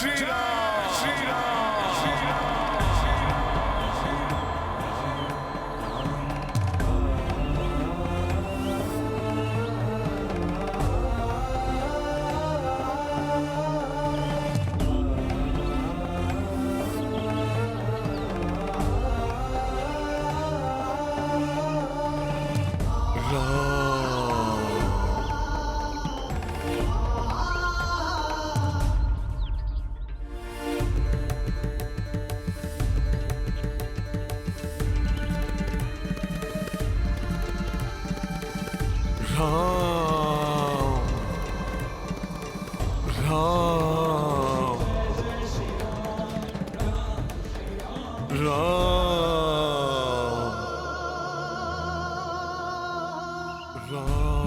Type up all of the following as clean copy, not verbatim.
श्री राम, श्री राम, श्री राम।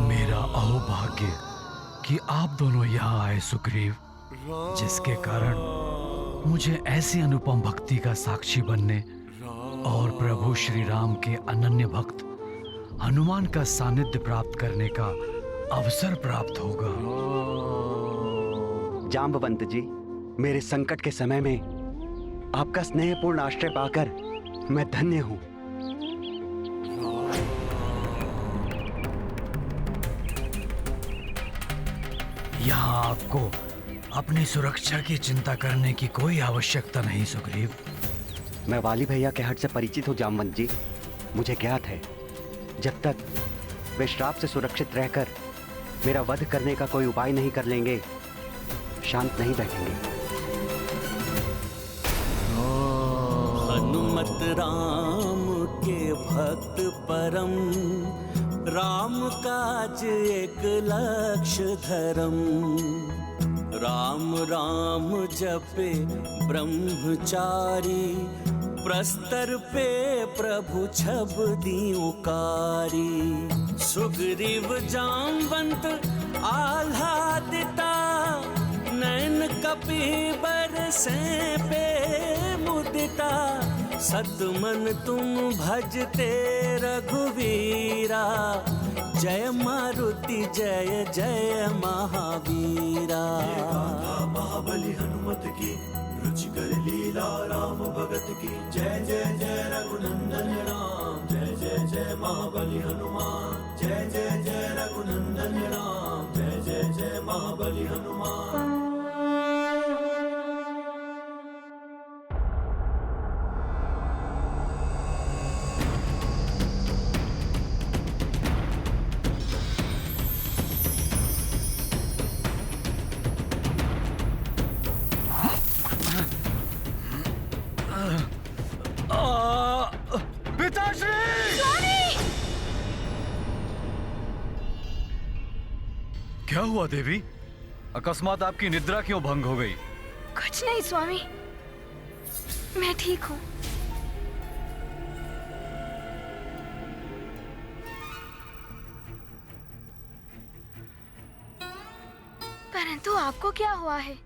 मेरा अहोभाग्य कि आप दोनों यहाँ आए सुग्रीव, जिसके कारण मुझे ऐसी अनुपम भक्ति का साक्षी बनने और प्रभु श्री राम के अनन्य भक्त हनुमान का सानिध्य प्राप्त करने का अवसर प्राप्त होगा। जाम्बवंत जी, मेरे संकट के समय में आपका स्नेहपूर्ण आश्रय पाकर मैं धन्य हूं। यहाँ आपको अपनी सुरक्षा की चिंता करने की कोई आवश्यकता नहीं सुग्रीव। मैं वाली भैया के हट से परिचित हूँ जामवंत जी। मुझे ज्ञात है, जब तक वे श्राप से सुरक्षित रहकर मेरा वध करने का कोई उपाय नहीं कर लेंगे, शांत नहीं बैठेंगे। हनुमत राम के भक्त परम, राम काज एक लक्ष्य धरम। राम राम जपे ब्रह्मचारी, प्रस्तर पे प्रभु छब दीउकारी। सुग्रीव जामवंत आह्लादिता, नैन कपि बरसे पे मुदिता। सतमन तुम भजते रघुवीरा, जय मारुति जय जय महावीरा। महाबली हनुमत की, रुचिकर लीला राम भगत की। जय जय जय रघुनंदन राम, जय जय जय महाबली हनुमान। जय जय जय रघुनंदन राम, जय जय जय महाबली हनुमान। क्या हुआ देवी? अकस्मात आपकी निद्रा क्यों भंग हो गई? कुछ नहीं स्वामी, मैं ठीक हूँ। परंतु आपको क्या हुआ है?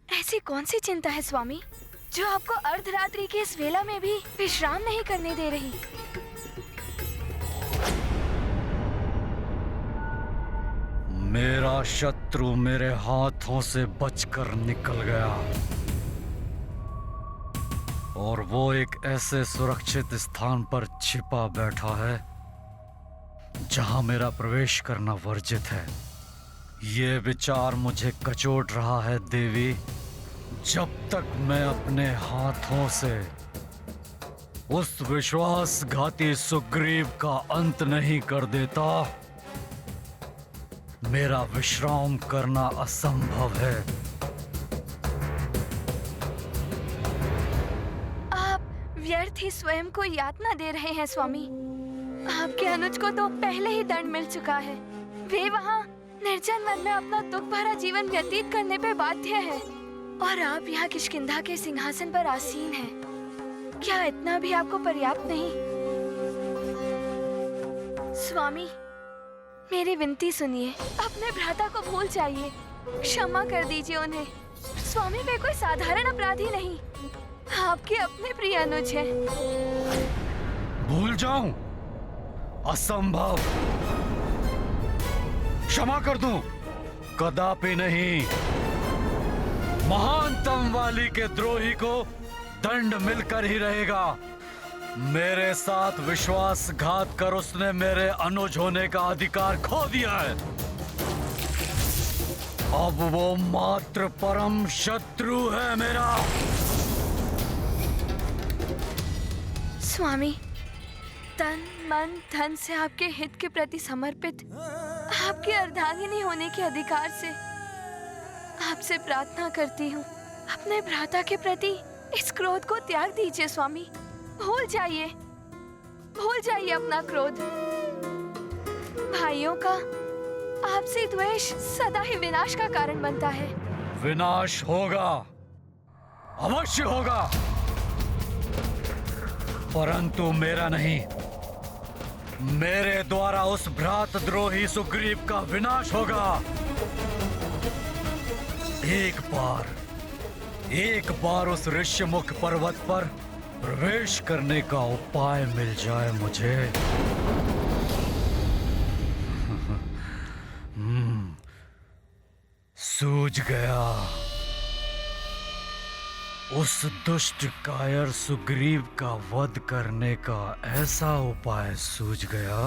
ऐसी कौन सी चिंता है स्वामी, जो आपको अर्धरात्रि की इस वेला में भी विश्राम नहीं करने दे रही? मेरा शत्रु मेरे हाथों से बचकर निकल गया और वो एक ऐसे सुरक्षित स्थान पर छिपा बैठा है जहां मेरा प्रवेश करना वर्जित है। ये विचार मुझे कचोट रहा है देवी। जब तक मैं अपने हाथों से उस विश्वासघाती सुग्रीव का अंत नहीं कर देता, मेरा विश्राम करना असंभव है। आप व्यर्थ ही स्वयं को यातना दे रहे हैं स्वामी। आपके अनुज को तो पहले ही दंड मिल चुका है। वे वहाँ निर्जन वन में अपना दुख भरा जीवन व्यतीत करने पे बाध्य है, और आप यहाँ किष्किंधा के सिंहासन पर आसीन हैं। क्या इतना भी आपको पर्याप्त नहीं? स्वामी, मेरी विनती सुनिए। अपने भ्राता को भूल जाइए, क्षमा कर दीजिए उन्हें। स्वामी वे कोई साधारण अपराधी नहीं, आपके अपने प्रिय अनुज हैं। भूल जाऊं? असंभव। क्षमा कर दूं? कदापि नहीं। महानतम वाली के द्रोही को दंड मिलकर ही रहेगा। मेरे साथ विश्वासघात कर उसने मेरे अनुज होने का अधिकार खो दिया है। अब वो मात्र परम शत्रु है मेरा। स्वामी, तन मन धन से आपके हित के प्रति समर्पित आपके अर्धांगिनी होने के अधिकार से आपसे प्रार्थना करती हूँ, अपने भ्राता के प्रति इस क्रोध को त्याग दीजिए स्वामी। भूल जाइए अपना क्रोध। भाइयों का आपसे द्वेष सदा ही विनाश का कारण बनता है। विनाश होगा, अवश्य होगा, परंतु मेरा नहीं, मेरे द्वारा उस भ्रातद्रोही सुग्रीव का विनाश होगा। एक बार उस ऋष्यमुख पर्वत पर प्रवेश करने का उपाय मिल जाए मुझे, सूझ गया। उस दुष्ट कायर सुग्रीव का वध करने का ऐसा उपाय सूझ गया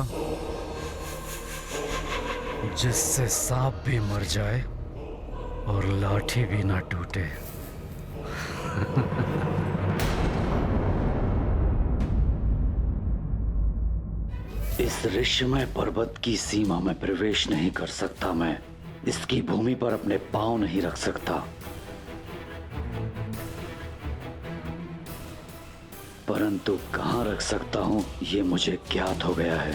जिससे सांप भी मर जाए और लाठी भी ना टूटे। इस ऋष्यमय पर्वत की सीमा में प्रवेश नहीं कर सकता मैं, इसकी भूमि पर अपने पांव नहीं रख सकता, परंतु कहां रख सकता हूं ये मुझे ज्ञात हो गया है।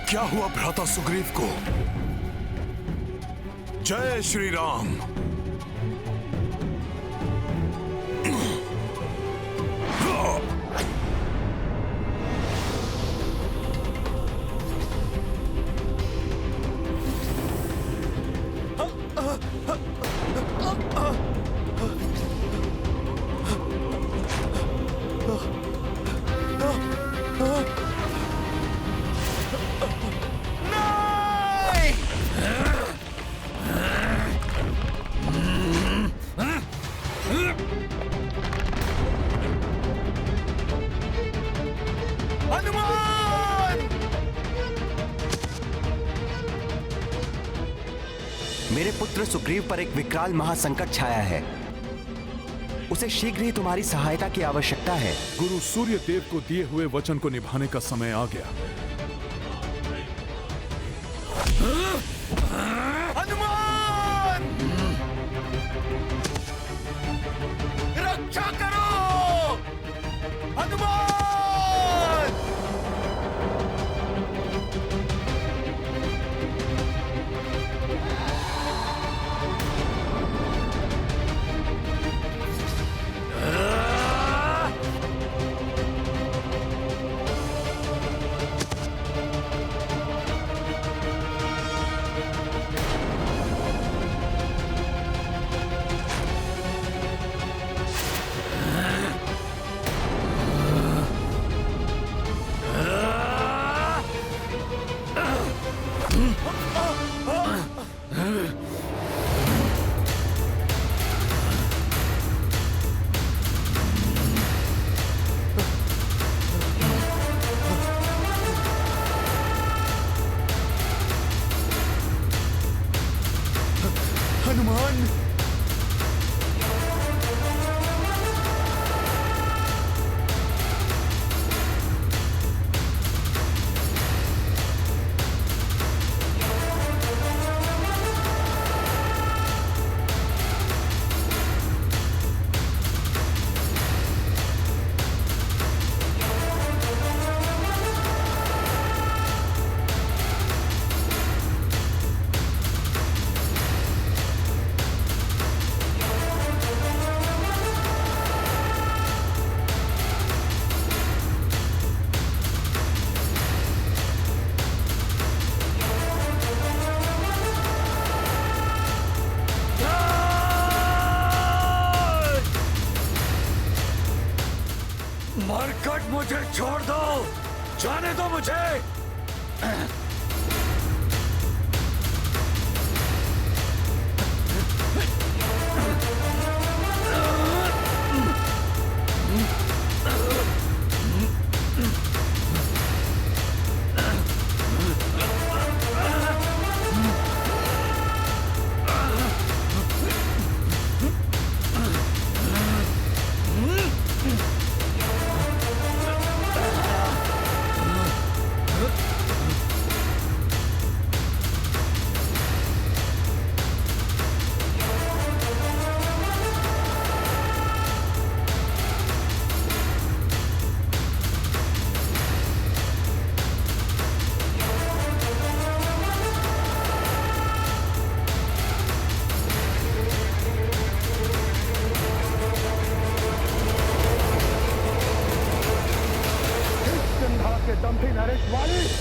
क्या हुआ भ्राता सुग्रीव को? जय श्री राम। मेरे पुत्र सुग्रीव पर एक विकराल महासंकट छाया है। उसे शीघ्र ही तुम्हारी सहायता की आवश्यकता है। गुरु सूर्य देव को दिए हुए वचन को निभाने का समय आ गया। हनुमान! रक्षा करो! हनुमान! मुझे छोड़ दो, जाने दो मुझे।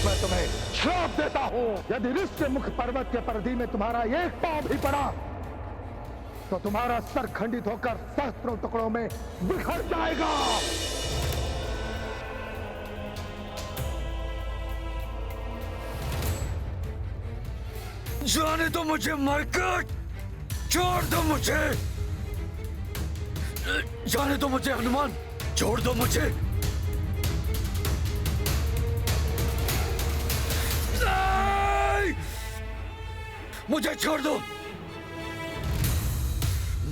मैं तुम्हें श्राप देता हूं, यदि ऋष्य मुख पर्वत के परिधि में तुम्हारा एक पांव भी पड़ा तो तुम्हारा सर खंडित होकर सहस्त्रों टुकड़ों में बिखर जाएगा। जाने दो मुझे मरकट, छोड़ दो मुझे, जाने दो मुझे हनुमान, छोड़ दो मुझे। मुझे छोड़ दो।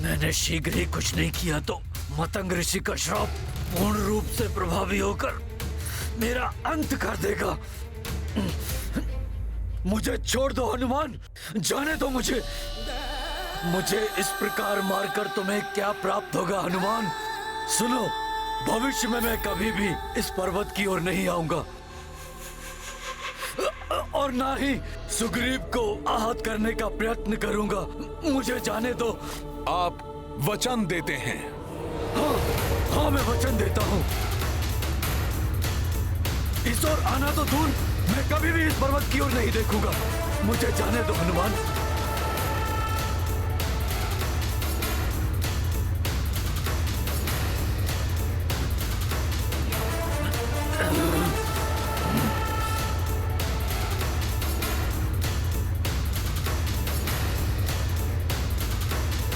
मैंने शीघ्र ही कुछ नहीं किया तो मतंग ऋषि का श्राप पूर्ण रूप से प्रभावी होकर मेरा अंत कर देगा। मुझे छोड़ दो हनुमान, जाने दो मुझे। मुझे इस प्रकार मारकर तुम्हें क्या प्राप्त होगा हनुमान? सुनो, भविष्य में मैं कभी भी इस पर्वत की ओर नहीं आऊंगा और ना ही सुग्रीव को आहत करने का प्रयत्न करूंगा। मुझे जाने दो। आप वचन देते हैं? हाँ, मैं वचन देता हूँ। इस ओर आना तो दूर, मैं कभी भी इस पर्वत की ओर नहीं देखूंगा। मुझे जाने दो हनुमान।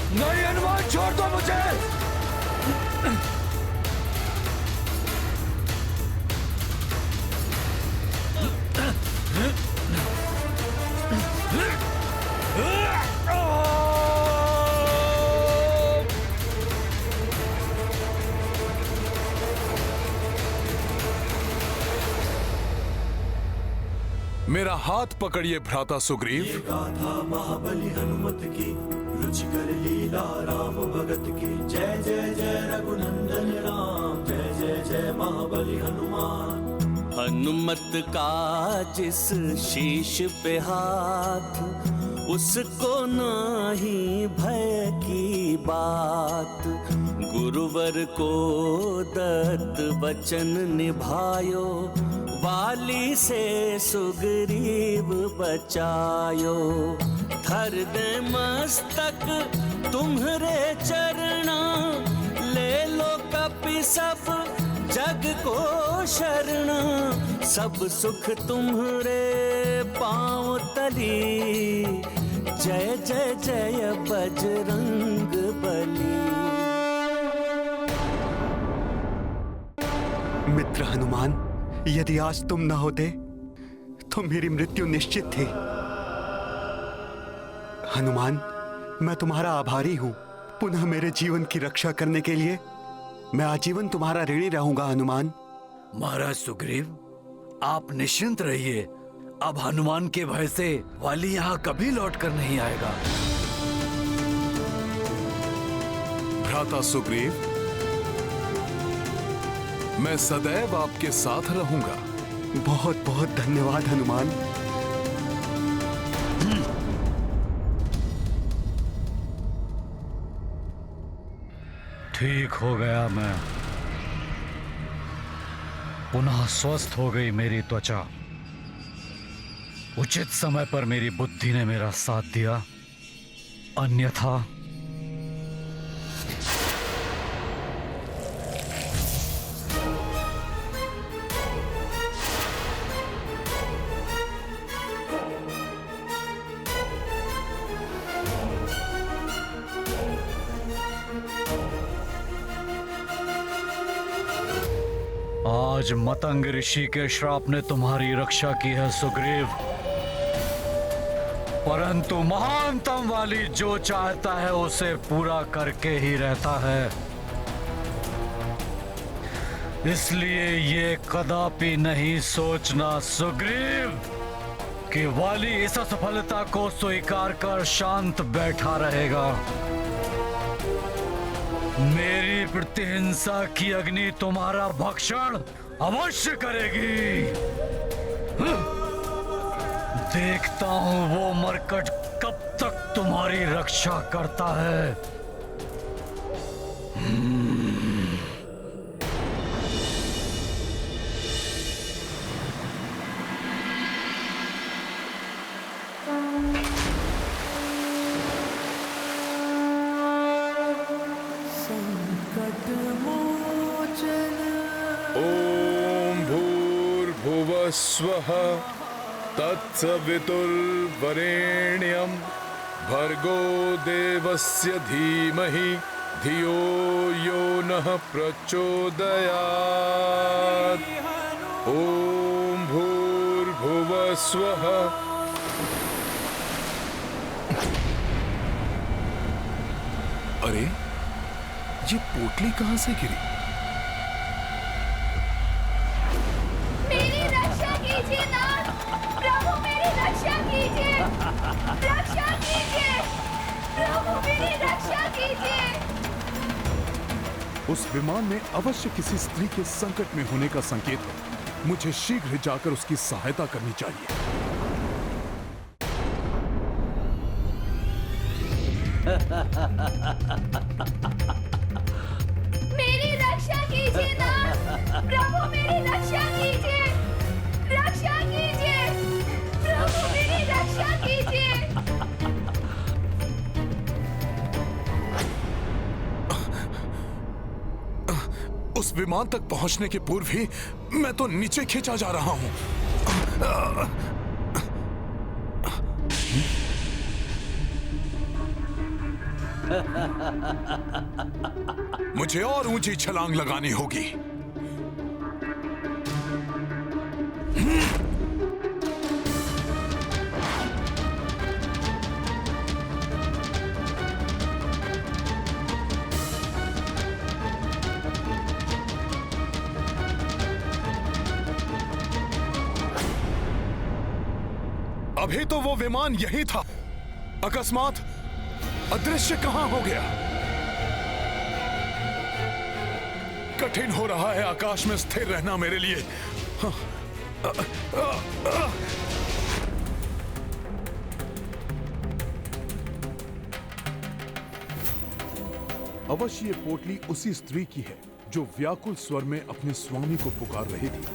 नहीं हनुमान, छोड़ दो मुझे। मेरा हाथ पकड़िए भ्राता सुग्रीव। गाथा महाबली हनुमत की, रुचिकर लीला राम भगत की। जय जय जय रघुनंदन राम, जय जय जय महाबली हनुमान। हनुमत का जिस शीश पे हाथ, उसको नाही भय की बात। गुरुवर को दत्त वचन निभायो, वाली से सुग्रीव बचायो। धर दे मस्तक तुम्हरे चरणा, ले लो कपि सब जग को शरणा। सब सुख तुम्हरे पांव तली, जय जय जय बजरंग बली। मित्र हनुमान, यदि आज तुम न होते तो मेरी मृत्यु निश्चित थी। हनुमान, मैं तुम्हारा आभारी हूं। पुनः मेरे जीवन की रक्षा करने के लिए मैं आजीवन तुम्हारा ऋणी रहूंगा हनुमान। महाराज सुग्रीव, आप निश्चिंत रहिए। अब हनुमान के भय से वाली यहाँ कभी लौट कर नहीं आएगा। भ्राता सुग्रीव, मैं सदैव आपके साथ रहूंगा। बहुत बहुत धन्यवाद हनुमान। ठीक हो गया मैं। पुनः स्वस्थ हो गई मेरी त्वचा। उचित समय पर मेरी बुद्धि ने मेरा साथ दिया, अन्यथा आज मतंग ऋषि के श्राप ने तुम्हारी रक्षा की है सुग्रीव, परंतु महानतम वाली जो चाहता है उसे पूरा करके ही रहता है। इसलिए ये कदापि नहीं सोचना सुग्रीव कि वाली इस असफलता को स्वीकार कर शांत बैठा रहेगा। मेरी प्रतिहिंसा की अग्नि तुम्हारा भक्षण अवश्य करेगी। देखता हूं वो मरकट कब तक तुम्हारी रक्षा करता है। ओम भूर्भुवः स्वः तत्सवितुर्वरेण्यं भर्गो देवस्य धीमहि धियो यो नः प्रचोदयात्। ओम भूर्भुवः स्वः। अरे ये पोटली कहां से गिरी? मेरी रक्षा कीजिए नाथ, प्रभु मेरी रक्षा कीजिए, रक्षा कीजिए, प्रभु मेरी रक्षा कीजिए। उस विमान में अवश्य किसी स्त्री के संकट में होने का संकेत है। मुझे शीघ्र जाकर उसकी सहायता करनी चाहिए। मेरी रक्षा कीजिए नाथ, प्रभु मेरी रक्षा कीजिए, रक्षा कीजिए, प्रभु मेरी रक्षा कीजिए। उस विमान तक पहुंचने के पूर्व ही मैं तो नीचे खींचा जा रहा हूं। मुझे और ऊंची छलांग लगानी होगी। अभी तो वो विमान यही था, अकस्मात अदृश्य कहां हो गया? कठिन हो रहा है आकाश में स्थिर रहना मेरे लिए। अवश्य ये पोटली उसी स्त्री की है जो व्याकुल स्वर में अपने स्वामी को पुकार रही थी।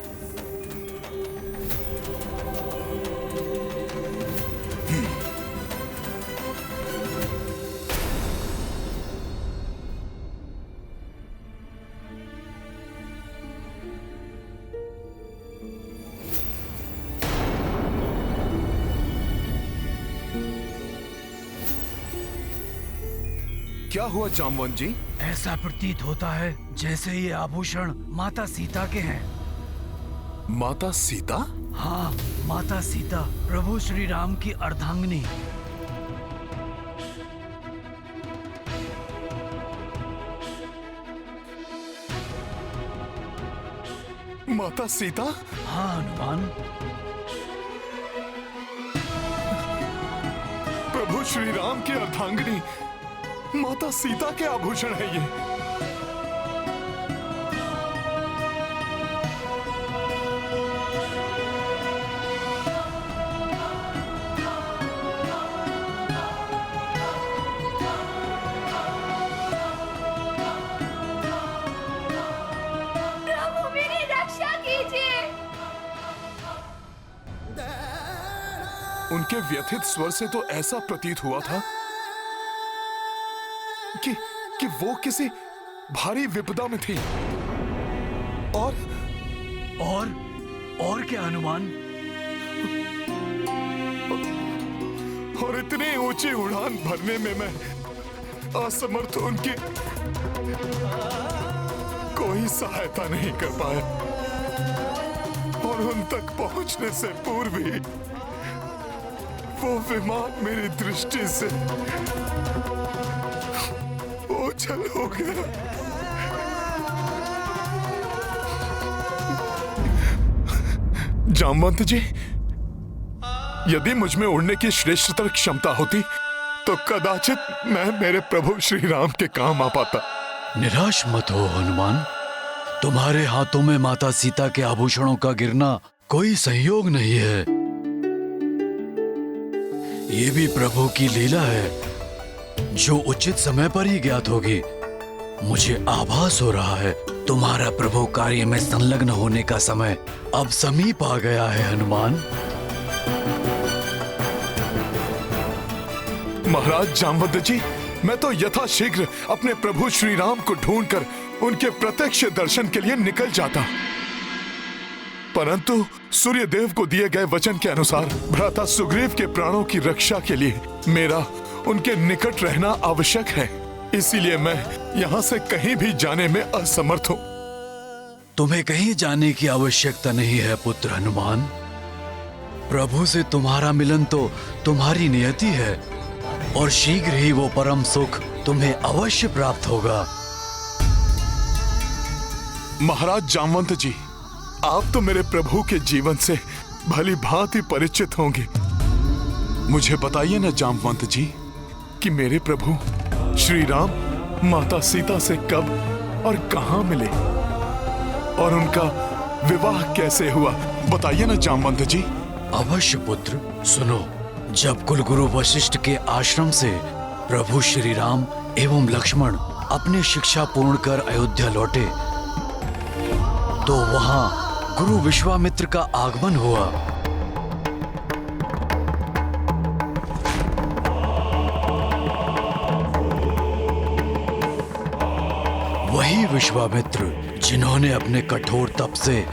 क्या हुआ जामवंत जी? ऐसा प्रतीत होता है जैसे ये आभूषण माता सीता के हैं। माता सीता? हाँ, माता सीता, प्रभु श्री राम की अर्धांगिनी। माता सीता? हाँ हनुमान, प्रभु श्री राम की अर्धांगिनी माता सीता के आभूषण है ये। प्रभु मेरी रक्षा कीजिए। उनके व्यथित स्वर से तो ऐसा प्रतीत हुआ था कि वो किसी भारी विपदा में थी। और क्या हनुमान? और इतनी ऊंची उड़ान भरने में मैं असमर्थ उनकी कोई सहायता नहीं कर पाया। और उन तक पहुंचने से पूर्व ही वो विमान मेरी दृष्टि से ओझल हो गया। जामवंत जी, यदि मुझ में उड़ने की श्रेष्ठतर क्षमता होती तो कदाचित मैं मेरे प्रभु श्री राम के काम आ पाता। निराश मत हो हनुमान, तुम्हारे हाथों में माता सीता के आभूषणों का गिरना कोई संयोग नहीं है। ये भी प्रभु की लीला है जो उचित समय पर ही ज्ञात होगी। मुझे आभास हो रहा है तुम्हारा प्रभु कार्य में संलग्न होने का समय अब समीप आ गया है हनुमान। महाराज जामवंत जी, मैं तो यथाशीघ्र अपने प्रभु श्री राम को ढूंढकर उनके प्रत्यक्ष दर्शन के लिए निकल जाता, परंतु सूर्य देव को दिए गए वचन के अनुसार भ्राता सुग्रीव के प्राणों की रक्षा के लिए मेरा उनके निकट रहना आवश्यक है। इसीलिए मैं यहाँ से कहीं भी जाने में असमर्थ हूँ। तुम्हें कहीं जाने की आवश्यकता नहीं है पुत्र हनुमान। प्रभु से तुम्हारा मिलन तो तुम्हारी नियति है और शीघ्र ही वो परम सुख तुम्हें अवश्य प्राप्त होगा। महाराज जामवंत जी, आप तो मेरे प्रभु के जीवन से भली भांति परिचित होंगे। मुझे बताइए न जामवंत जी कि मेरे प्रभु श्री राम माता सीता से कब और कहां मिले और उनका विवाह कैसे हुआ, बताइए न जामवंत जी। अवश्य पुत्र, सुनो। जब कुलगुरु वशिष्ठ के आश्रम से प्रभु श्री राम एवं लक्ष्मण अपनी शिक्षा पूर्ण कर अयोध्या लौटे तो वहां गुरु विश्वामित्र का आगमन हुआ। वही विश्वामित्र जिन्होंने अपने कठोर तप से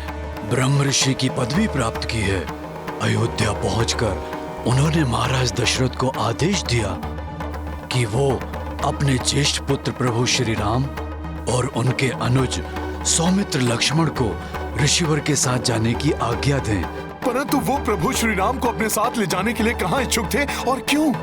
ब्रह्म ऋषि की पदवी प्राप्त की है। अयोध्या पहुंचकर उन्होंने महाराज दशरथ को आदेश दिया कि वो अपने ज्येष्ठ पुत्र प्रभु श्री राम और उनके अनुज सौमित्र लक्ष्मण को ऋषिवर के साथ जाने की आज्ञा दें। परंतु वो प्रभु श्री राम को अपने साथ ले जाने के लिए कहाँ इच्छुक थे और क्यों?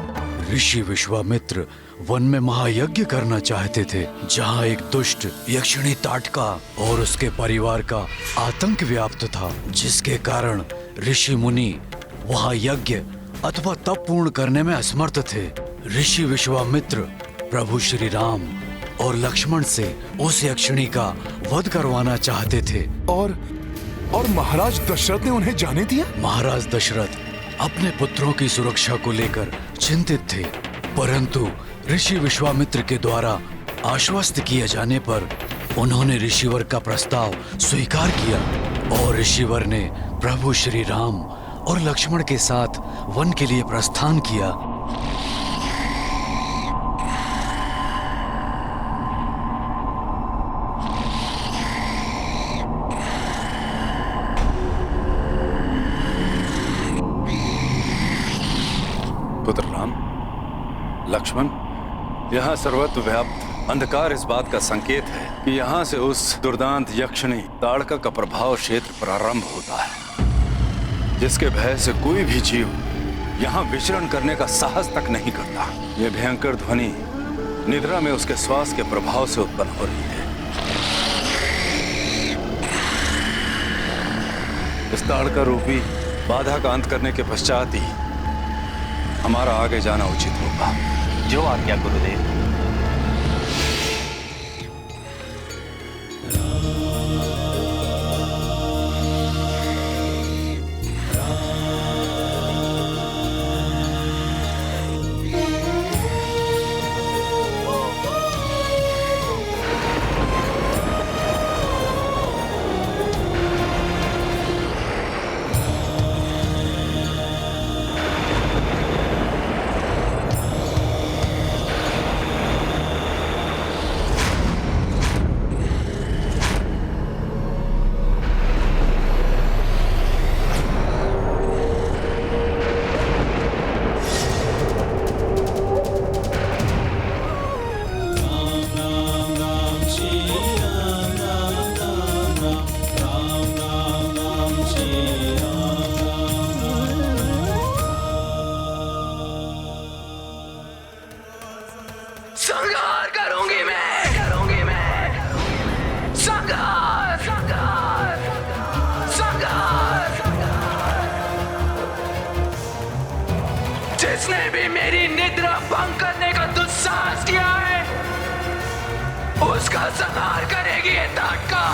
ऋषि विश्वामित्र वन में महायज्ञ करना चाहते थे, जहाँ एक दुष्ट यक्षिणी ताटका और उसके परिवार का आतंक व्याप्त था, जिसके कारण ऋषि मुनि वहाँ यज्ञ अथवा तप पूर्ण करने में असमर्थ थे। ऋषि विश्वामित्र प्रभु श्री राम और लक्ष्मण से उस यक्षिणी का वध करवाना चाहते थे। और महाराज दशरथ ने उन्हें जाने दिया? महाराज दशरथ अपने पुत्रों की सुरक्षा को लेकर चिंतित थे, परंतु ऋषि विश्वामित्र के द्वारा आश्वस्त किए जाने पर उन्होंने ऋषिवर का प्रस्ताव स्वीकार किया और ऋषिवर ने प्रभु श्री राम और लक्ष्मण के साथ वन के लिए प्रस्थान किया। पुत्र राम, लक्ष्मण, यहाँ सर्वत्र व्याप्त अंधकार इस बात का संकेत है कि यहाँ से उस दुर्दांत यक्षिणी ताड़का का प्रभाव क्षेत्र प्रारंभ होता है, जिसके भय से कोई भी जीव यहाँ विचरण करने का साहस तक नहीं करता। यह भयंकर ध्वनि निद्रा में उसके श्वास के प्रभाव से उत्पन्न हो रही है। इस ताड़का रूपी बाधा का अंत करने के पश्चात ही हमारा आगे जाना उचित होगा। जो आज्ञा गुरुदेव। संहार करेगी ये ताड़का।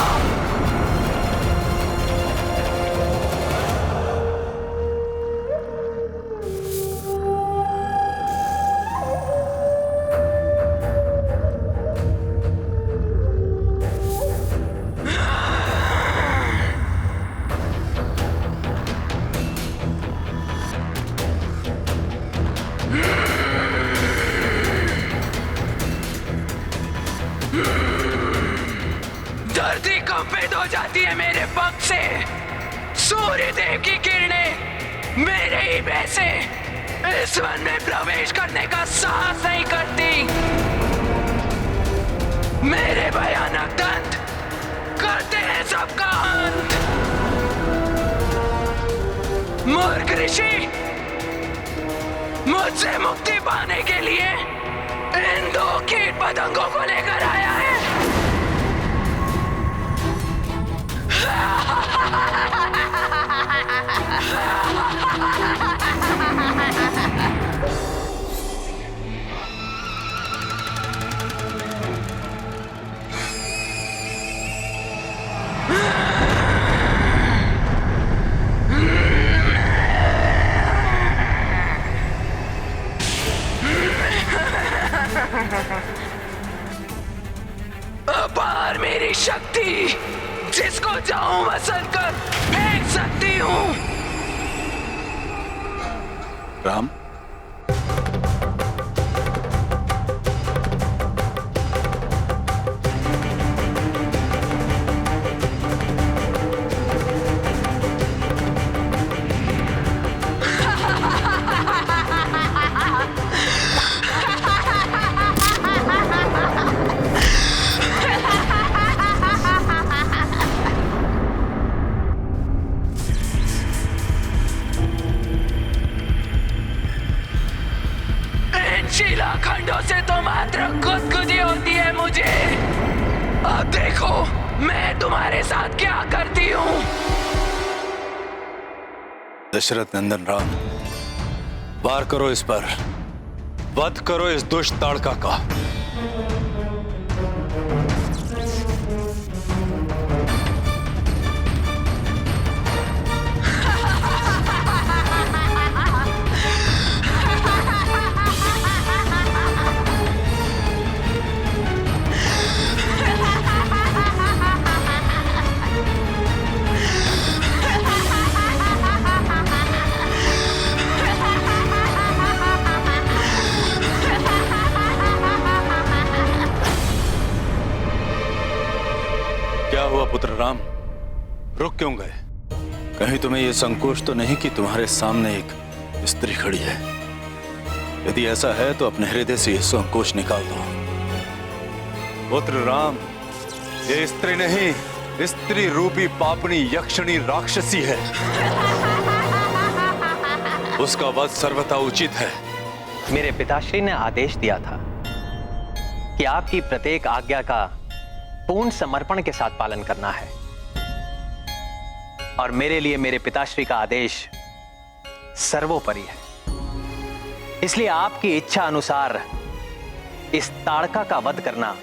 धरती कंपित हो जाती है मेरे पग से। सूर्य देव की किरणें मेरे ही भय से इस वन में प्रवेश करने का साहस नहीं करती। मेरे भयानक दंत करते हैं सबका अंत। मूर्ख ऋषि मुझसे मुक्ति पाने के लिए इन दो कीट पतंगों को लेकर आया है। अपार मेरी शक्ति, जिसको जाऊं मसल कर फेंक सकती हूं। राम, शिलाखंडों से तो मात्र खुदकुशी होती है मुझे। अब देखो मैं तुम्हारे साथ क्या करती हूँ। दशरथ नंदन राम, वार करो इस पर, वध करो इस दुष्ट ताड़का का। क्या हुआ पुत्र राम, रुक क्यों गए? कहीं तुम्हें यह संकोच तो नहीं कि तुम्हारे सामने एक स्त्री खड़ी है? यदि ऐसा है तो अपने हृदय से यह संकोच निकाल दो। पुत्र राम, ये स्त्री नहीं, स्त्री रूपी पापनी यक्षिणी राक्षसी है। उसका वध सर्वथा उचित है। मेरे पिताश्री ने आदेश दिया था कि आपकी प्रत्येक आज्ञा का पूर्ण समर्पण के साथ पालन करना है, और मेरे लिए मेरे पिताश्री का आदेश सर्वोपरि है। इसलिए आपकी इच्छा अनुसार इस ताड़का का वध करना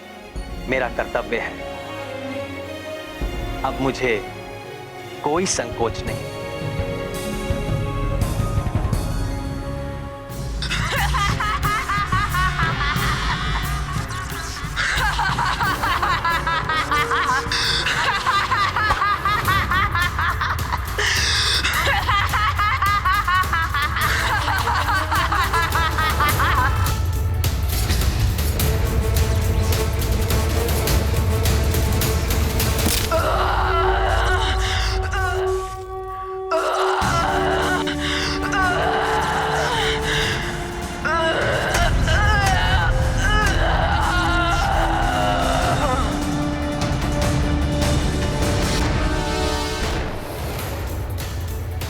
मेरा कर्तव्य है। अब मुझे कोई संकोच नहीं।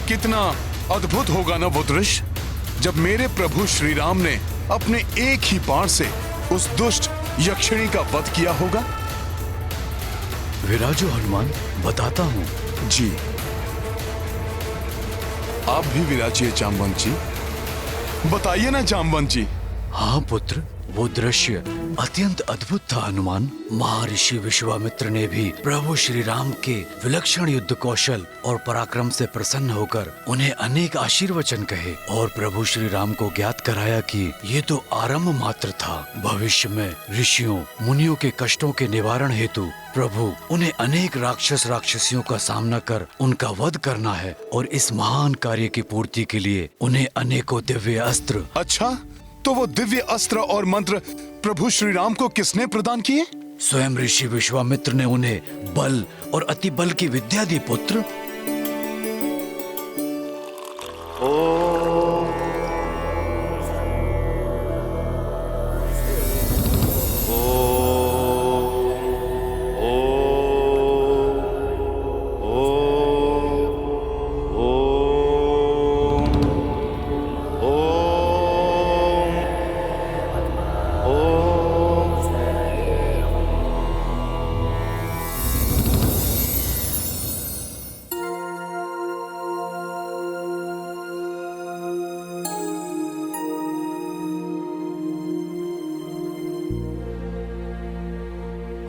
कितना अद्भुत होगा ना वो दृश्य, जब मेरे प्रभु श्री राम ने अपने एक ही बाण से उस दुष्ट यक्षिणी का वध किया होगा। विराजो हनुमान, बताता हूं। जी, आप भी विराजिए जामवंत जी, बताइए ना जामवंत जी। हाँ पुत्र, वो दृश्य अत्यंत अद्भुत था हनुमान। महर्षि विश्वामित्र ने भी प्रभु श्री राम के विलक्षण युद्ध कौशल और पराक्रम से प्रसन्न होकर उन्हें अनेक आशीर्वचन कहे और प्रभु श्री राम को ज्ञात कराया कि ये तो आरंभ मात्र था। भविष्य में ऋषियों मुनियों के कष्टों के निवारण हेतु प्रभु उन्हें अनेक राक्षस राक्षसियों का सामना कर उनका वध करना है और इस महान कार्य की पूर्ति के लिए उन्हें अनेकों दिव्य अस्त्र। अच्छा, तो वो दिव्य अस्त्र और मंत्र प्रभु श्री राम को किसने प्रदान किए? स्वयं ऋषि विश्वामित्र ने उन्हें बल और अति बल की विद्या दी पुत्र।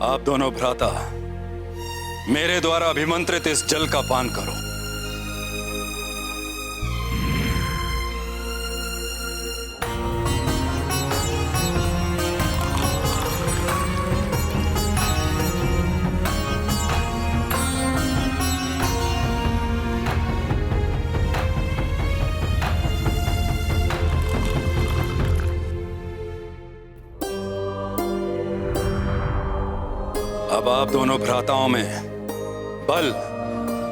आप दोनों भ्राता मेरे द्वारा अभिमंत्रित इस जल का पान करो। अब आप दोनों भ्राताओं में बल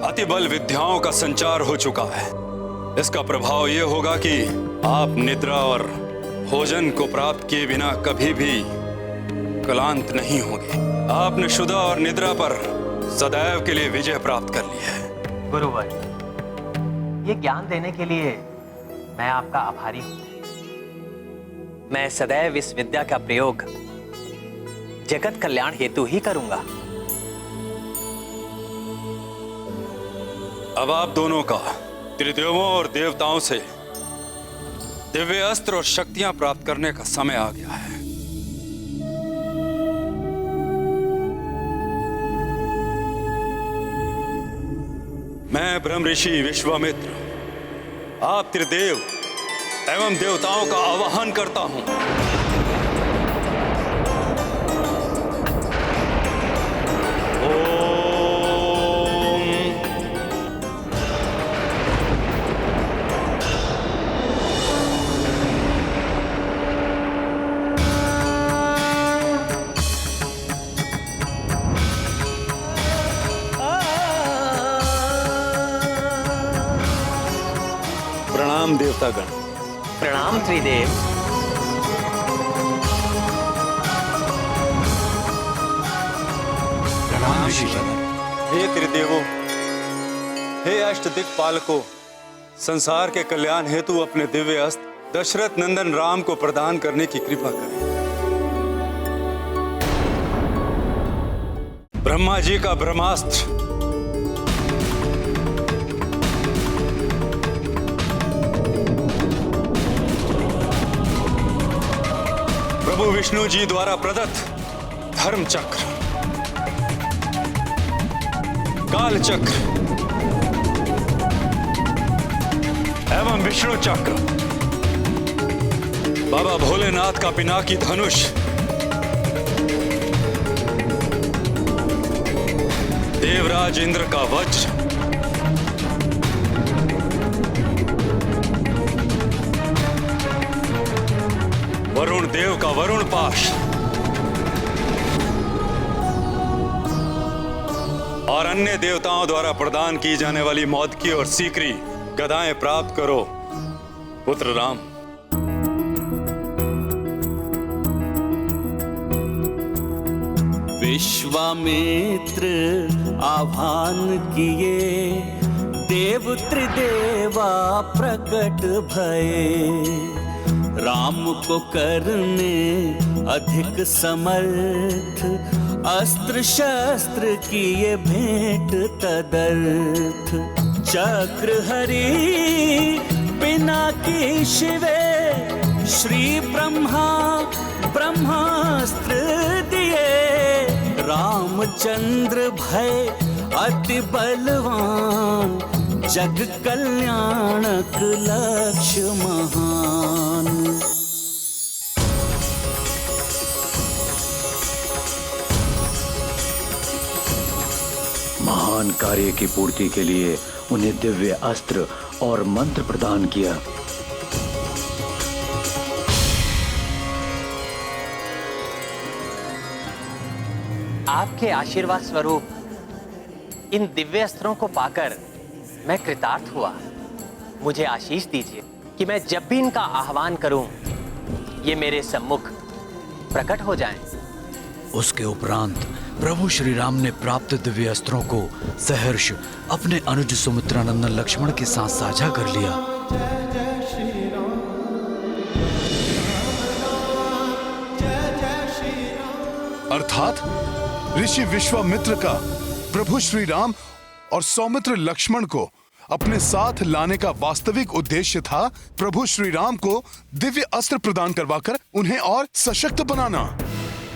अति बल विद्याओं का संचार हो चुका है। इसका प्रभाव यह होगा कि आप निद्रा और भोजन को प्राप्त किए बिना कभी भी क्लांत नहीं होंगे। आपने क्षुधा और निद्रा पर सदैव के लिए विजय प्राप्त कर ली है। गुरुवर, ये ज्ञान देने के लिए मैं आपका आभारी हूं। मैं सदैव इस विद्या का प्रयोग जगत कल्याण हेतु ही करूंगा। अब आप दोनों का त्रिदेवों और देवताओं से दिव्य अस्त्र और शक्तियां प्राप्त करने का समय आ गया है। मैं ब्रह्म ऋषि विश्वामित्र आप त्रिदेव एवं देवताओं का आवाहन करता हूं। प्रणाम देवतागण। प्रणाम त्रिदेव। प्रणाम ऋषिवर। हे त्रिदेवों, हे अष्टदिक्पालकों, संसार के कल्याण हेतु अपने दिव्य अस्त्र दशरथ नंदन राम को प्रदान करने की कृपा करें। ब्रह्मा जी का ब्रह्मास्त्र प्रभु विष्णु जी द्वारा प्रदत्त धर्म चक्र, काल चक्र एवं विष्णु चक्र, बाबा भोलेनाथ का पिनाकी धनुष, देवराज इंद्र का वज्र, वरुण देव का वरुण पाश और अन्य देवताओं द्वारा प्रदान की जाने वाली मौदकी और सीकरी गदाएं प्राप्त करो पुत्र राम। विश्वामित्र आह्वान किए, देव त्रिदेवा प्रकट भये। राम को करने अधिक समर्थ, अस्त्र शस्त्र किए भेंट तदर्थ। चक्र हरि पिनाकी शिवे, श्री ब्रह्मा ब्रह्मास्त्र दिए। रामचंद्र भय अति बलवान, जग कल्याणक लक्ष्य महान। महान कार्य की पूर्ति के लिए उन्हें दिव्य अस्त्र और मंत्र प्रदान किया। आपके आशीर्वाद स्वरूप इन दिव्य अस्त्रों को पाकर मैं कृतार्थ हुआ। मुझे आशीष दीजिए कि मैं जब भी इनका आह्वान करूं, ये मेरे सम्मुख प्रकट हो जाएं। उसके उपरांत प्रभु श्री राम ने प्राप्त दिव्य अस्त्रों को सहर्ष अपने अनुज सुमित्रानंदन लक्ष्मण के साथ साझा कर लिया। अर्थात ऋषि विश्वामित्र का प्रभु श्री राम और सौमित्र लक्ष्मण को अपने साथ लाने का वास्तविक उद्देश्य था प्रभु श्री राम को दिव्य अस्त्र प्रदान करवाकर उन्हें और सशक्त बनाना।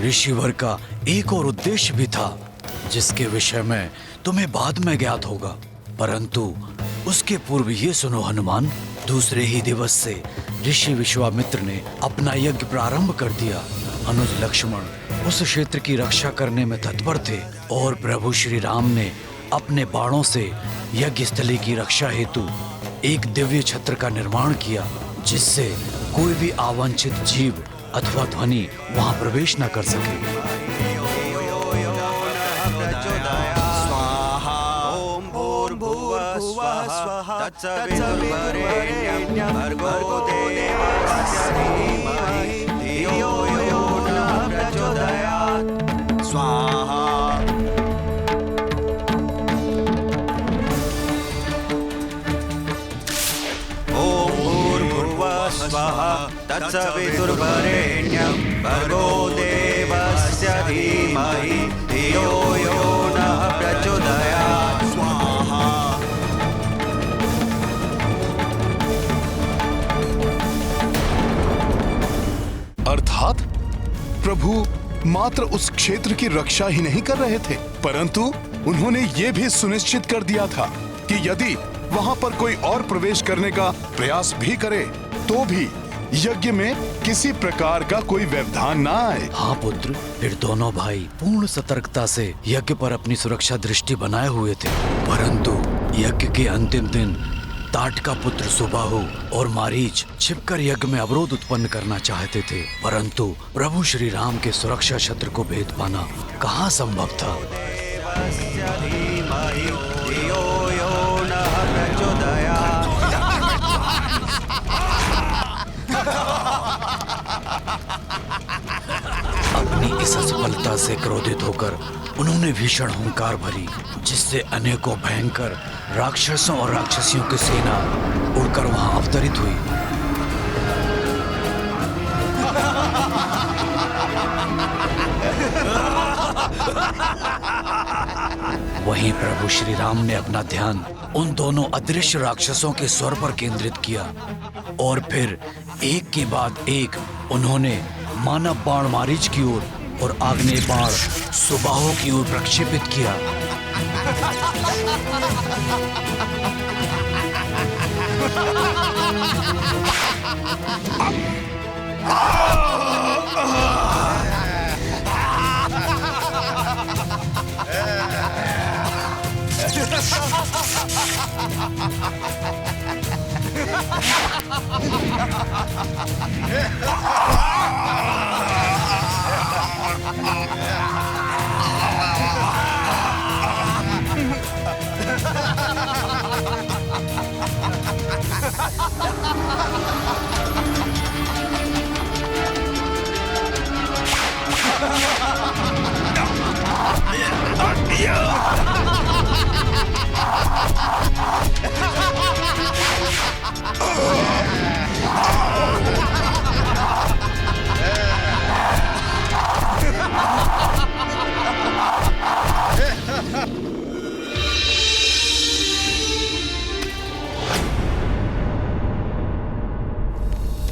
ऋषिवर का एक और उद्देश्य भी था, जिसके विषय में तुम्हें बाद में ज्ञात होगा, परंतु उसके पूर्व ये सुनो हनुमान, दूसरे ही दिवस से ऋषि विश्वामित्र ने अपना यज्ञ प्रारंभ कर दिया। अनुज लक्ष्मण उस क्षेत्र की रक्षा करने में तत्पर थे और प्रभु श्री राम ने अपने बाणों से यज्ञ स्थली की रक्षा हेतु एक दिव्य छत्र का निर्माण किया, जिससे कोई भी अवांछित जीव अथवा ध्वनि वहां प्रवेश न कर सके। तत्सवितुर्वरेण्यं भर्गो देवस्य धीमहि धियो यो नः प्रचोदयात्। स्वाहा। अर्थात प्रभु मात्र उस क्षेत्र की रक्षा ही नहीं कर रहे थे, परंतु उन्होंने ये भी सुनिश्चित कर दिया था कि यदि वहां पर कोई और प्रवेश करने का प्रयास भी करे तो भी यज्ञ में किसी प्रकार का कोई व्यवधान ना आए। हाँ पुत्र, फिर दोनों भाई पूर्ण सतर्कता से यज्ञ पर अपनी सुरक्षा दृष्टि बनाए हुए थे, परंतु यज्ञ के अंतिम दिन तात का पुत्र सुबाहु और मारीच छिपकर यज्ञ में अवरोध उत्पन्न करना चाहते थे, परंतु प्रभु श्री राम के सुरक्षा छत्र को भेद पाना कहाँ संभव था। अपनी इस असफलता से क्रोधित होकर उन्होंने भीषण हुंकार भरी, जिससे अनेकों भयंकर राक्षसों और राक्षसियों की सेना उड़कर वहां अवतरित हुई। वहीं प्रभु श्री राम ने अपना ध्यान उन दोनों अदृश्य राक्षसों के स्वर पर केंद्रित किया और फिर एक के बाद एक उन्होंने मानव बाण मारीच की ओर और आग्नेय बाण सुबाहु की ओर प्रक्षेपित किया।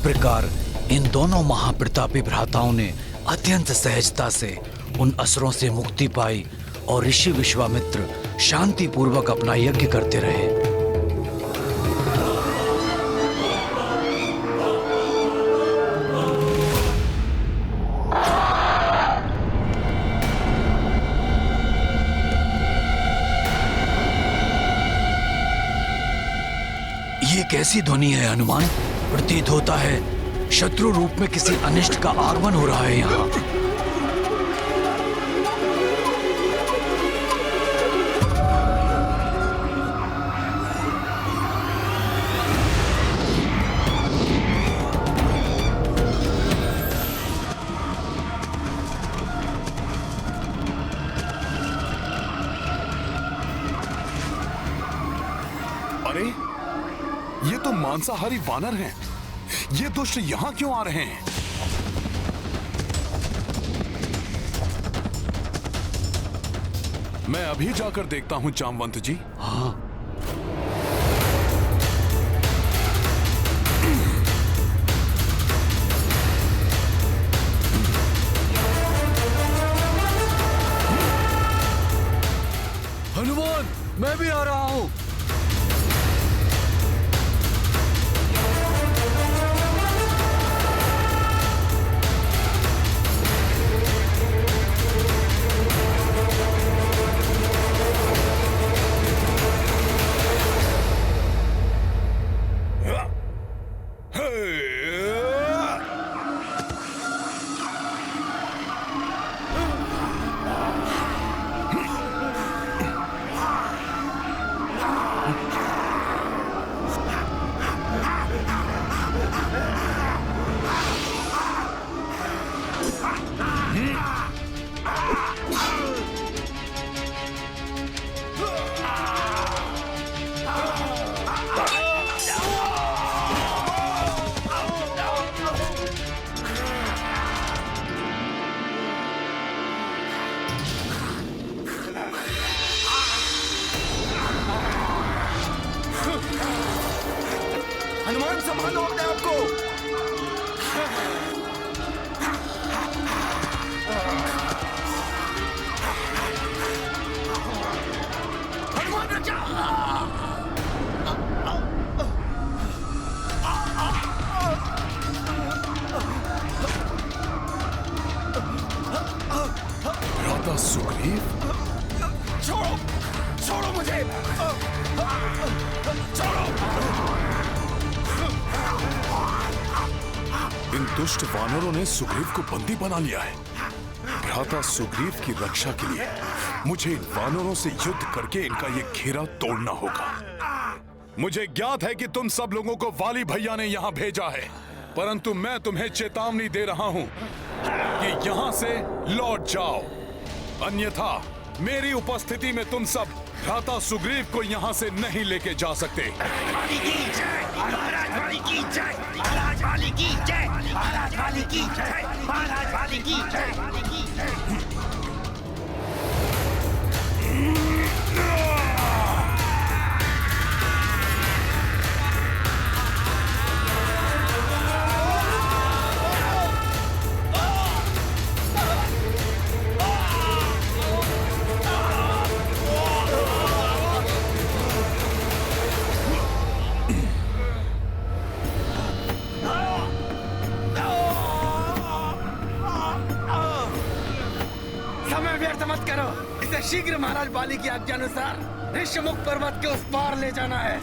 प्रकार इन दोनों महाप्रतापी भ्राताओं ने अत्यंत सहजता से उन असुरों से मुक्ति पाई और ऋषि विश्वामित्र शांति पूर्वक अपना यज्ञ करते रहे। ये कैसी ध्वनि है हनुमान? प्रतीत होता है शत्रु रूप में किसी अनिष्ट का आगमन हो रहा है यहाँ। अरे ये तो मांसाहारी वानर हैं। ये दुष्ट यहाँ क्यों आ रहे हैं? मैं अभी जाकर देखता हूँ जामवंत जी। हाँ। हनुमान, मैं भी आ रहा हूँ। हनुमान संभालो अपने आप को। हनुमान राधा सुग्रीव, छोड़ो, छोड़ो मुझे, छोड़ो। इन दुष्ट वानरों ने सुग्रीव को बंदी बना लिया है। भ्राता सुग्रीव की रक्षा के लिए मुझे इन वानरों से युद्ध करके इनका ये घेरा तोड़ना होगा। मुझे ज्ञात है कि तुम सब लोगों को वाली भैया ने यहाँ भेजा है, परंतु मैं तुम्हें चेतावनी दे रहा हूँ कि यहाँ से लौट जाओ, अन्यथा मेरी उपस्थिति में तुम सब भ्राता सुग्रीव को यहाँ से नहीं लेके जा सकते। समय व्यर्थ मत करो, इसे शीघ्र महाराज बाली की आज्ञा अनुसार ऋष्यमुख पर्वत के उस पार ले जाना है।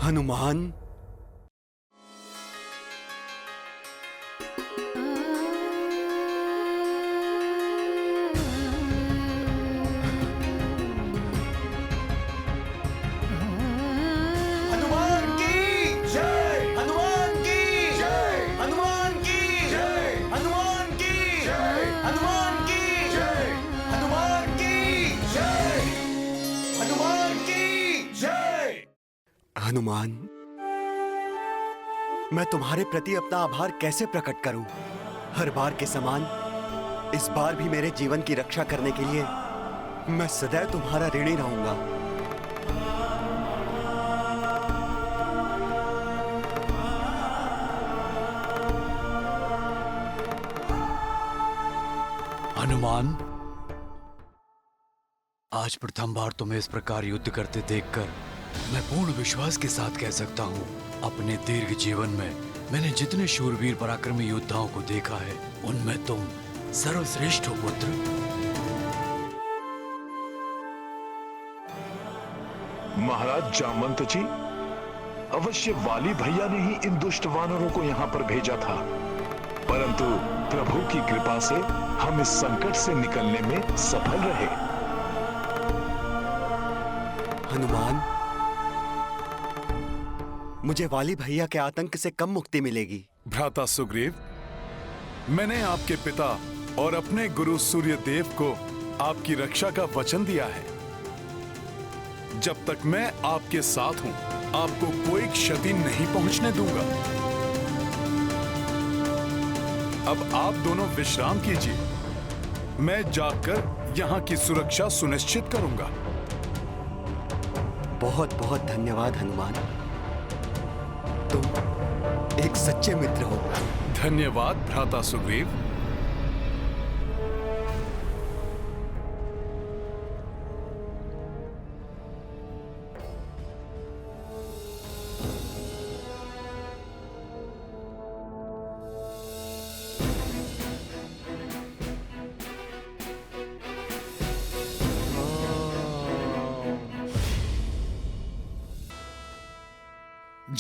हनुमान, हनुमान की जय, हनुमान की जय, हनुमान की जय, हनुमान की जय, हनुमान की जय, हनुमान की जय, हनुमान की जय। हनुमान, मैं तुम्हारे प्रति अपना आभार कैसे प्रकट करूं? हर बार के समान इस बार भी मेरे जीवन की रक्षा करने के लिए मैं सदैव तुम्हारा ऋणी रहूंगा। हनुमान, आज प्रथम बार तुम्हें इस प्रकार युद्ध करते देखकर मैं पूर्ण विश्वास के साथ कह सकता हूँ, अपने दीर्घ जीवन में मैंने जितने शूरवीर पराक्रमी योद्धाओं को देखा है, उनमें तुम सर्वश्रेष्ठ हो पुत्र। महाराज जामवंत जी, अवश्य वाली भैया ने ही इन दुष्ट वानरों को यहाँ पर भेजा था, परंतु प्रभु की कृपा से हम इस संकट से निकलने में सफल रहे। हनुमान, मुझे वाली भैया के आतंक से कब मुक्ति मिलेगी? भ्राता सुग्रीव, मैंने आपके पिता और अपने गुरु सूर्यदेव को आपकी रक्षा का वचन दिया है। जब तक मैं आपके साथ हूं, आपको कोई क्षति नहीं पहुंचने दूंगा। अब आप दोनों विश्राम कीजिए, मैं जाकर यहां की सुरक्षा सुनिश्चित करूंगा। बहुत बहुत धन्यवाद हनुमान, तुम एक सच्चे मित्र हो। धन्यवाद भ्राता सुग्रीव।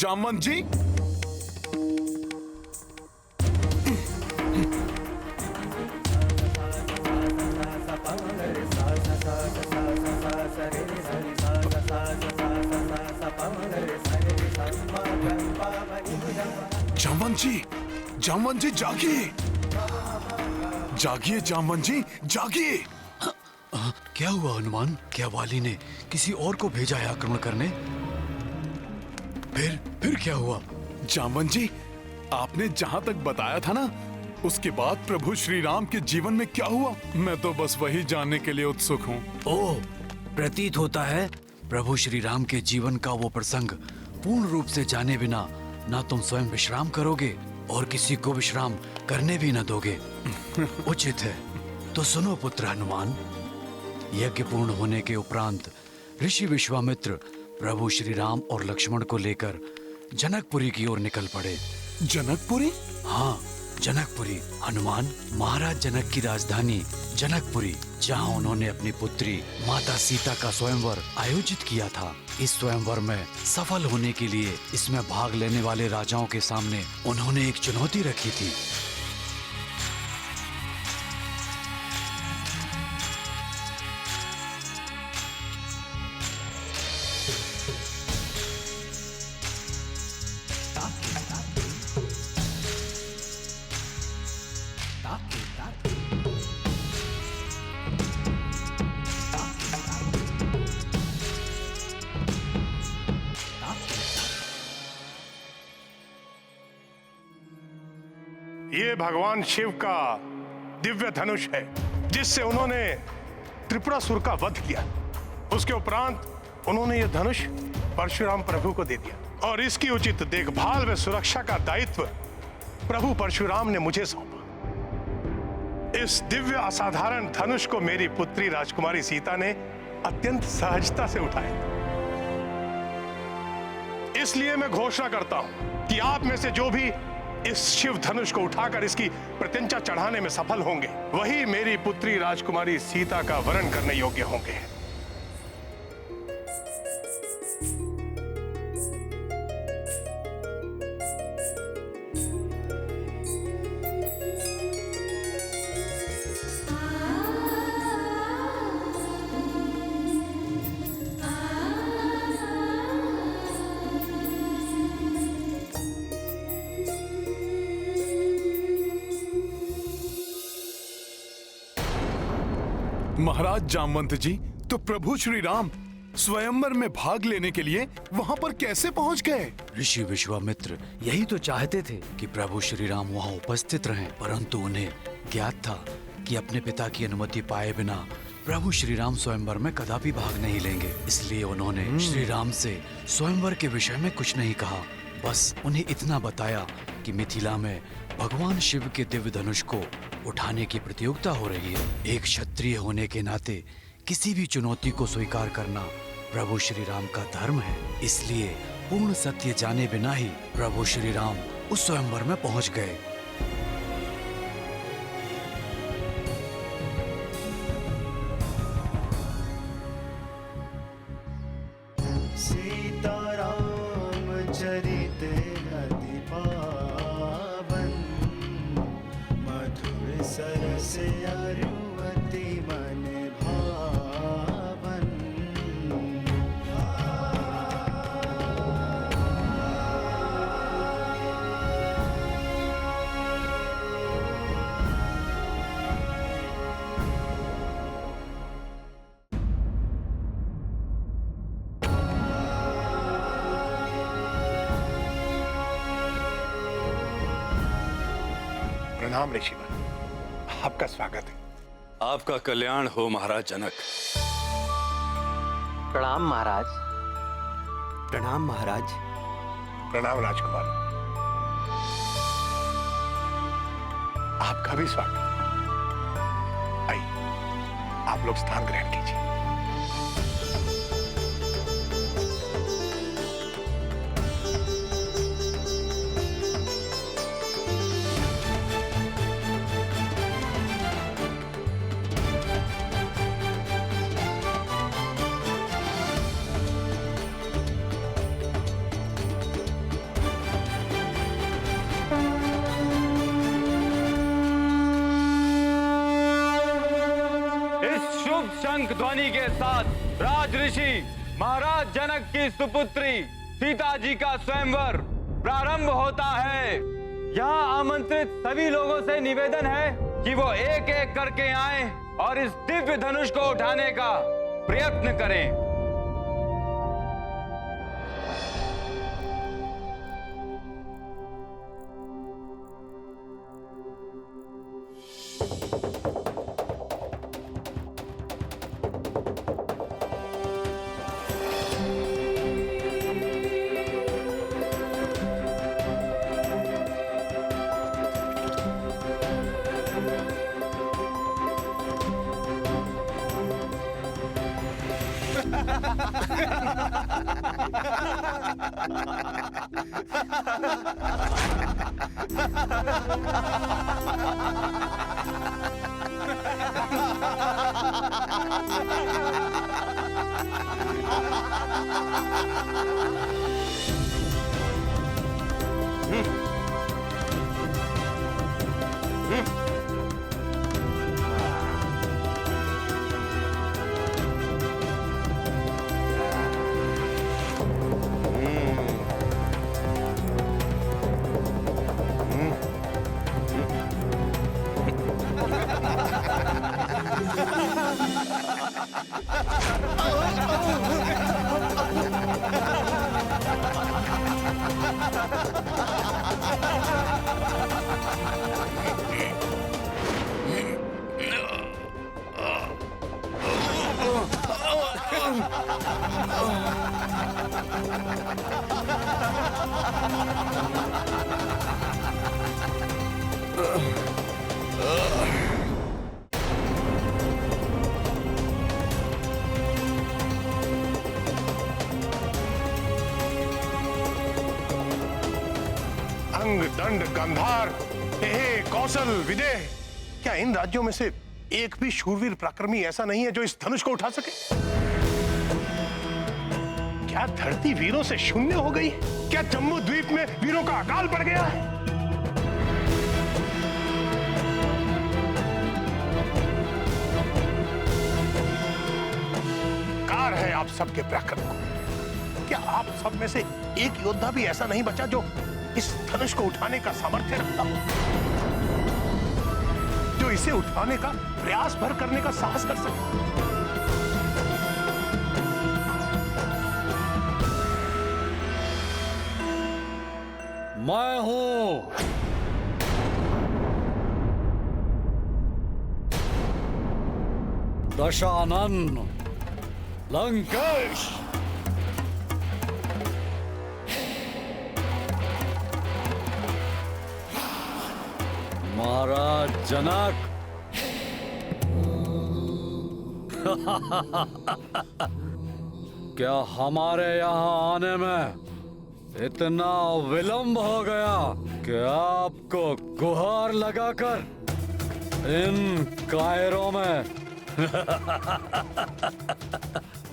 जामवंत जी, जामवंत जी जागिए, जागिए जामवंत जी जागिए। क्या हुआ हनुमान? क्या वाली ने किसी और को भेजा है आक्रमण करने? फिर क्या हुआ? जामवंत जी, आपने जहां तक बताया था ना, उसके बाद प्रभु श्री राम के जीवन में क्या हुआ, मैं तो बस वही जानने के लिए उत्सुक हूँ। ओह, प्रतीत होता है प्रभु श्री राम के जीवन का वो प्रसंग पूर्ण रूप से जाने बिना ना तुम स्वयं विश्राम करोगे और किसी को विश्राम करने भी न दोगे। उचित है, तो सुनो पुत्र हनुमान। यज्ञ पूर्ण होने के उपरांत ऋषि विश्वामित्र प्रभु श्री राम और लक्ष्मण को लेकर जनकपुरी की ओर निकल पड़े। जनकपुरी? हाँ, जनकपुरी हनुमान, महाराज जनक की राजधानी जनकपुरी, जहाँ उन्होंने अपनी पुत्री माता सीता का स्वयंवर आयोजित किया था। इस स्वयंवर में सफल होने के लिए इसमें भाग लेने वाले राजाओं के सामने उन्होंने एक चुनौती रखी थी। ये भगवान शिव का दिव्य धनुष है, जिससे उन्होंने त्रिपुरासुर का वध किया। उसके उपरांत उन्होंने ये धनुष परशुराम प्रभु को दे दिया और इसकी उचित देखभाल व सुरक्षा का दायित्व प्रभु परशुराम ने मुझे सौंपा। इस दिव्य असाधारण धनुष को मेरी पुत्री राजकुमारी सीता ने अत्यंत सहजता से उठाया। इसलिए मैं घोषणा करता हूं कि आप में से जो भी इस शिव धनुष को उठाकर इसकी प्रत्यंचा चढ़ाने में सफल होंगे, वही मेरी पुत्री राजकुमारी सीता का वरण करने योग्य होंगे। महाराज जामवंत जी, तो प्रभु श्री राम स्वयंवर में भाग लेने के लिए वहां पर कैसे पहुंच गए? ऋषि विश्वामित्र यही तो चाहते थे कि प्रभु श्री राम वहां उपस्थित रहें, परंतु उन्हें ज्ञात था कि अपने पिता की अनुमति पाए बिना प्रभु श्री राम स्वयंवर में कदापि भाग नहीं लेंगे। इसलिए उन्होंने श्री राम से स्वयंवर के विषय में कुछ नहीं कहा, बस उन्हें इतना बताया कि मिथिला में भगवान शिव के दिव्य धनुष को उठाने की प्रतियोगिता हो रही है। एक क्षत्रिय होने के नाते किसी भी चुनौती को स्वीकार करना प्रभु श्री राम का धर्म है। इसलिए पूर्ण सत्य जाने बिना ही प्रभु श्री राम उस स्वयंवर में पहुंच गए। सीताराम चरित अति पावन, मधुर सरस अरुवति मन भावन। प्रणाम ऋषिवर, आपका स्वागत है। आपका कल्याण हो महाराज जनक। प्रणाम महाराज। प्रणाम महाराज। प्रणाम राजकुमार, आपका भी स्वागत। आइए, आप लोग स्थान ग्रहण कीजिए। शुभ शंख ध्वनि के साथ राज ऋषि महाराज जनक की सुपुत्री सीता जी का स्वयंवर प्रारंभ होता है। यहाँ आमंत्रित सभी लोगों से निवेदन है कि वो एक एक करके आएं और इस दिव्य धनुष को उठाने का प्रयत्न करें। अंग, दंड, गांधार, टेह, कौशल, विदेह, क्या इन राज्यों में से एक भी शूरवीर पराक्रमी ऐसा नहीं है जो इस धनुष को उठा सके? क्या धरती वीरों से शून्य हो गई? क्या जम्मू द्वीप में वीरों का अकाल पड़ गया है? कार है आप सबके पराक्रम को। क्या आप सब में से एक योद्धा भी ऐसा नहीं बचा जो इस धनुष को उठाने का सामर्थ्य रखता हो, जो इसे उठाने का प्रयास भर करने का साहस कर सके? मैं हूं दशानन लंकेश। महाराज जनक क्या हमारे यहाँ आने में इतना विलंब हो गया कि आपको गुहार लगाकर इन कायरों में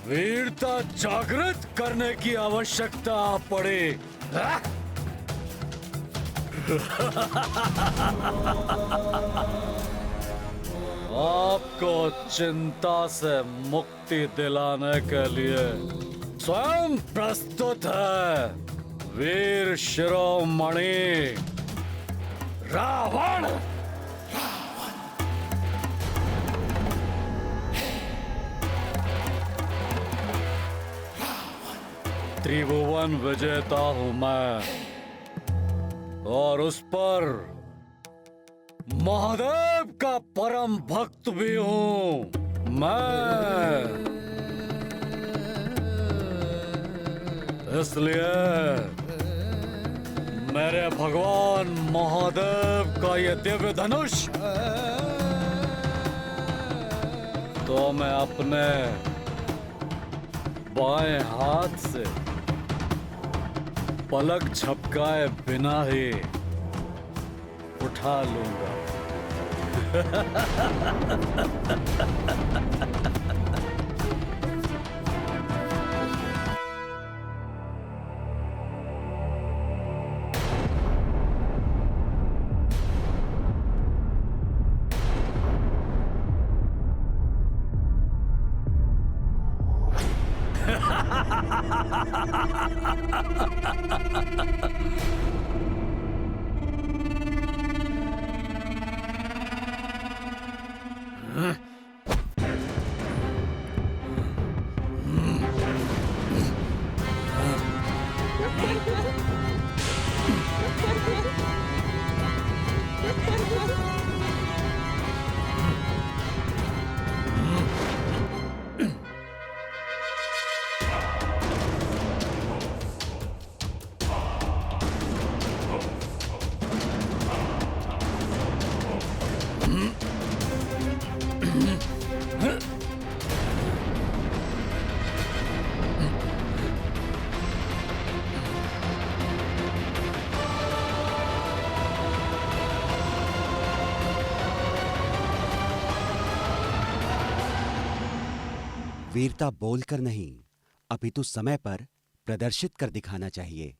वीरता जागृत करने की आवश्यकता पड़ी? आपको चिंता से मुक्ति दिलाने के लिए स्वयं प्रस्तुत है वीर शिरोमणि रावण। त्रिभुवन विजेता हूं मैं, और उस पर महादेव का परम भक्त भी हूं मैं। इसलिए मेरे भगवान महादेव का ये दिव्य धनुष तो मैं अपने बाएं हाथ से पलक झपकाए बिना ही उठा लूंगा। वीरता बोलकर नहीं, अपितु समय पर प्रदर्शित कर दिखाना चाहिए।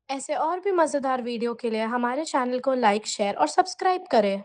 ऐसे और भी मजेदार वीडियो के लिए हमारे चैनल को लाइक, शेयर और सब्सक्राइब करें।